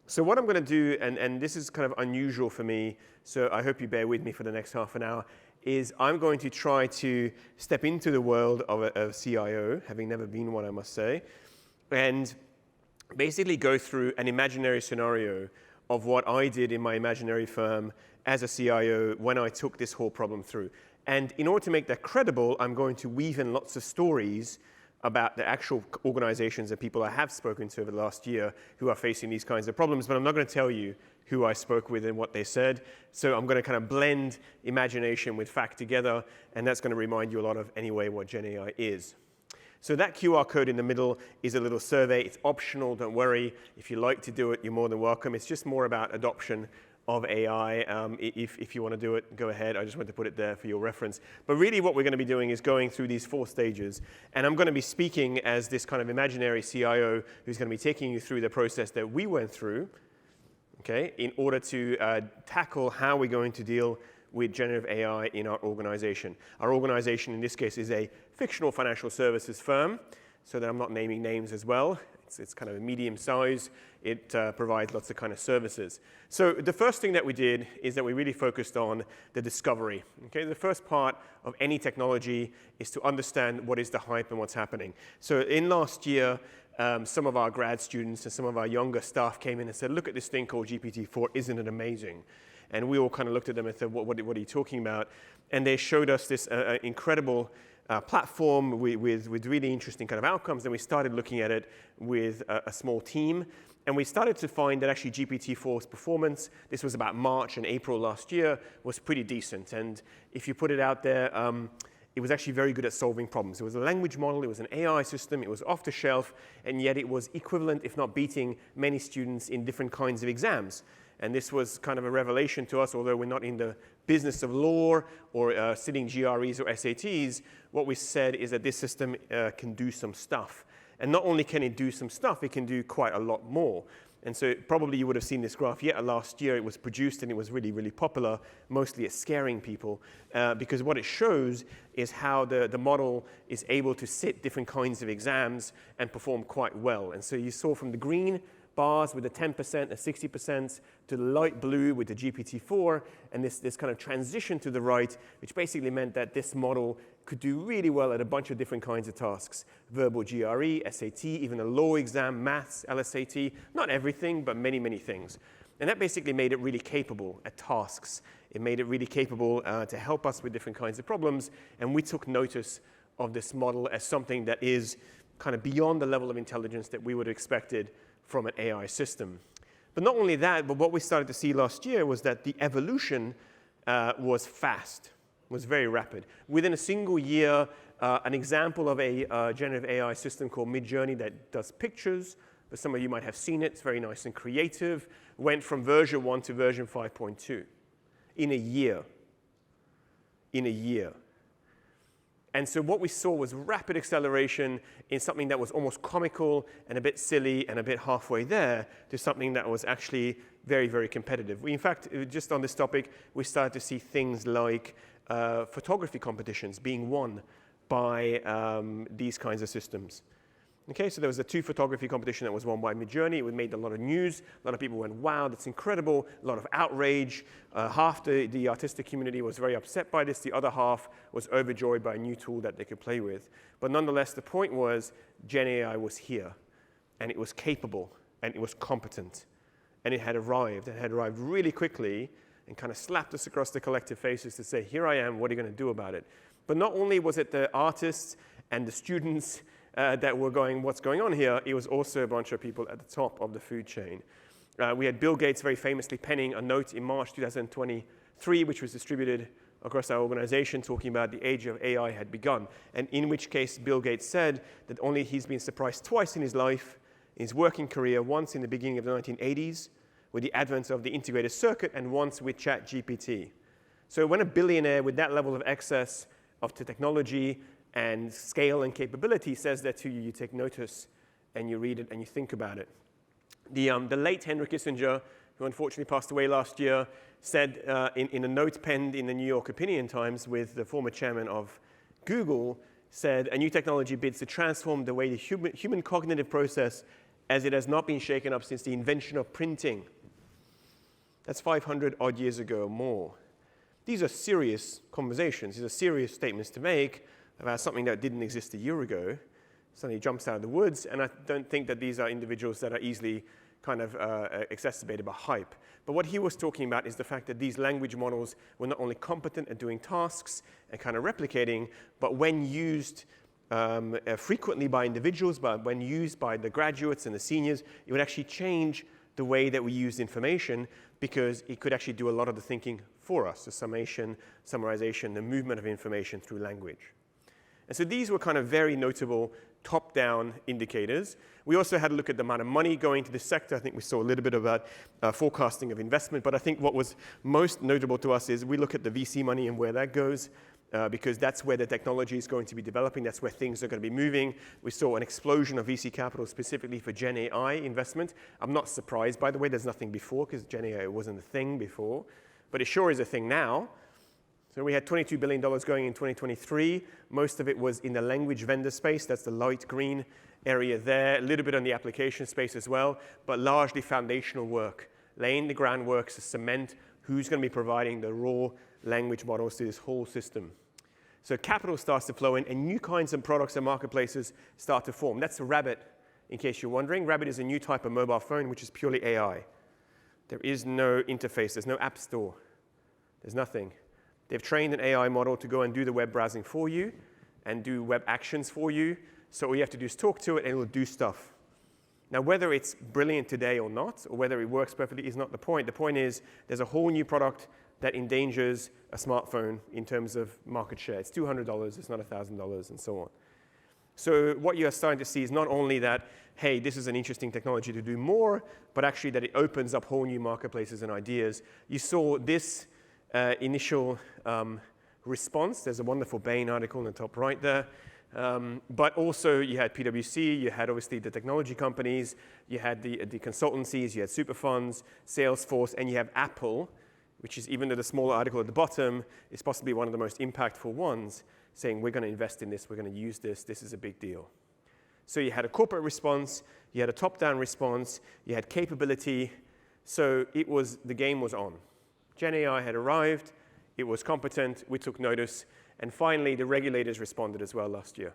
So what I'm going to do, and this is kind of unusual for me, so I hope you bear with me for the next half an hour, is I'm going to try to step into the world of a CIO, having never been one, I must say, and basically go through an imaginary scenario of what I did in my imaginary firm as a CIO when I took this whole problem through. And in order to make that credible, I'm going to weave in lots of stories about the actual organizations and people I have spoken to over the last year who are facing these kinds of problems, but I'm not going to tell you who I spoke with and what they said. So I'm going to kind of blend imagination with fact together, and that's going to remind you a lot of, anyway, what GenAI is. So that QR code in the middle is a little survey. It's optional, don't worry. If you like to do it, you're more than welcome. It's just more about adoption of AI. If you want to do it, go ahead. I just want to put it there for your reference. But really what we're going to be doing is going through these 4 stages. And I'm going to be speaking as this kind of imaginary CIO who's going to be taking you through the process that we went through, okay, in order to tackle how we're going to deal with generative AI in our organization. Our organization, in this case, is a fictional financial services firm, so that I'm not naming names as well. It's kind of a medium size. It provides lots of kind of services. So the first thing that we did is that we really focused on the discovery. Okay? The first part of any technology is to understand what is the hype and what's happening. So in last year, some of our grad students and some of our younger staff came in and said, look at this thing called GPT-4, isn't it amazing? And we all kind of looked at them and said, what are you talking about? And they showed us this incredible platform with really interesting kind of outcomes, and we started looking at it with a small team, and we started to find that actually GPT-4's performance, this was about March and April last year, was pretty decent. And if you put it out there, it was actually very good at solving problems. It was a language model, it was an AI system, it was off the shelf, and yet it was equivalent, if not beating, many students in different kinds of exams. And this was kind of a revelation to us, although we're not in the business of law or sitting GREs or SATs. What we said is that this system can do some stuff. And not only can it do some stuff, it can do quite a lot more. And so probably you would have seen this graph yet last year. It was produced and it was really, really popular, mostly at scaring people, because what it shows is how the model is able to sit different kinds of exams and perform quite well. And so you saw from the green bars with the 10%, the 60%, to the light blue with the GPT-4, and this kind of transition to the right, which basically meant that this model could do really well at a bunch of different kinds of tasks. Verbal GRE, SAT, even a law exam, maths, LSAT, not everything, but many, many things. And that basically made it really capable at tasks. It made it really capable to help us with different kinds of problems, and we took notice of this model as something that is kind of beyond the level of intelligence that we would have expected from an AI system. But not only that, but what we started to see last year was that the evolution was fast, was very rapid. Within a single year, an example of a generative AI system called Midjourney that does pictures, but some of you might have seen it, it's very nice and creative, went from version 1 to version 5.2 in a year. In a year. And so what we saw was rapid acceleration in something that was almost comical and a bit silly and a bit halfway there to something that was actually very, very competitive. In fact, just on this topic, we started to see things like photography competitions being won by these kinds of systems. Okay, so there was a 2 photography competition that was won by Midjourney. It made a lot of news. A lot of people went, wow, that's incredible. A lot of outrage. Half the artistic community was very upset by this. The other half was overjoyed by a new tool that they could play with. But nonetheless, the point was GenAI was here, and it was capable, and it was competent, and it had arrived. It had arrived really quickly and kind of slapped us across the collective faces to say, here I am, what are you going to do about it? But not only was it the artists and the students that were going, what's going on here? It was also a bunch of people at the top of the food chain. We had Bill Gates very famously penning a note in March 2023, which was distributed across our organization, talking about the age of AI had begun, and in which case Bill Gates said that only he's been surprised twice in his life, in his working career, once in the beginning of the 1980s with the advent of the integrated circuit, and once with ChatGPT. So when a billionaire with that level of access of technology and scale and capability says that to you, you take notice and you read it and you think about it. The late Henry Kissinger, who unfortunately passed away last year, said in a note penned in the New York Opinion Times with the former chairman of Google, said, a new technology bids to transform the way the human cognitive process as it has not been shaken up since the invention of printing. That's 500 odd years ago or more. These are serious conversations. These are serious statements to make about something that didn't exist a year ago. Suddenly jumps out of the woods, and I don't think that these are individuals that are easily kind of exacerbated by hype. But what he was talking about is the fact that these language models were not only competent at doing tasks and kind of replicating, but when used frequently by individuals, but when used by the graduates and the seniors, it would actually change the way that we use information, because it could actually do a lot of the thinking for us, the summation, summarization, the movement of information through language. And so these were kind of very notable top-down indicators. We also had a look at the amount of money going to this sector. I think we saw a little bit about forecasting of investment, but I think what was most notable to us is we look at the VC money and where that goes, because that's where the technology is going to be developing. That's where things are going to be moving. We saw an explosion of VC capital specifically for Gen AI investment. I'm not surprised, by the way. There's nothing before, because Gen AI wasn't a thing before, but it sure is a thing now. So we had $22 billion going in 2023. Most of it was in the language vendor space. That's the light green area there. A little bit on the application space as well, but largely foundational work, laying the groundwork to cement who's going to be providing the raw language models to this whole system. So capital starts to flow in, and new kinds of products and marketplaces start to form. That's Rabbit, in case you're wondering. Rabbit is a new type of mobile phone, which is purely AI. There is no interface. There's no app store. There's nothing. They've trained an AI model to go and do the web browsing for you and do web actions for you. So all you have to do is talk to it, and it will do stuff. Now, whether it's brilliant today or not, or whether it works perfectly, is not the point. The point is there's a whole new product that endangers a smartphone in terms of market share. It's $200, it's not $1,000, and so on. So what you're starting to see is not only that, hey, this is an interesting technology to do more, but actually that it opens up whole new marketplaces and ideas. You saw this initial response. There's a wonderful Bain article in the top right there. But also you had PwC, you had obviously the technology companies, you had the consultancies, you had super funds, Salesforce, and you have Apple, which is, even though the smaller article at the bottom is possibly one of the most impactful ones, saying we're going to invest in this, we're going to use this, this is a big deal. So you had a corporate response, you had a top-down response, you had capability, so the game was on. Gen AI had arrived, it was competent, we took notice, and finally the regulators responded as well last year.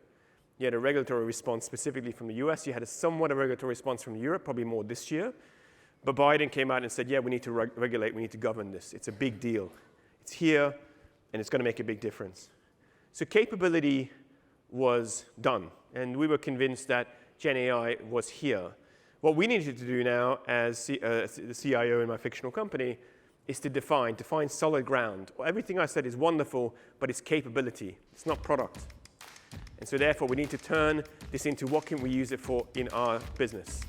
You had a regulatory response specifically from the US, you had a somewhat of a regulatory response from Europe, probably more this year, but Biden came out and said, yeah, we need to regulate, we need to govern this. It's a big deal. It's here, and it's going to make a big difference. So capability was done, and we were convinced that Gen AI was here. What we needed to do now as the CIO in my fictional company is to define solid ground. Everything I said is wonderful, but it's capability. It's not product. And so therefore, we need to turn this into what can we use it for in our business.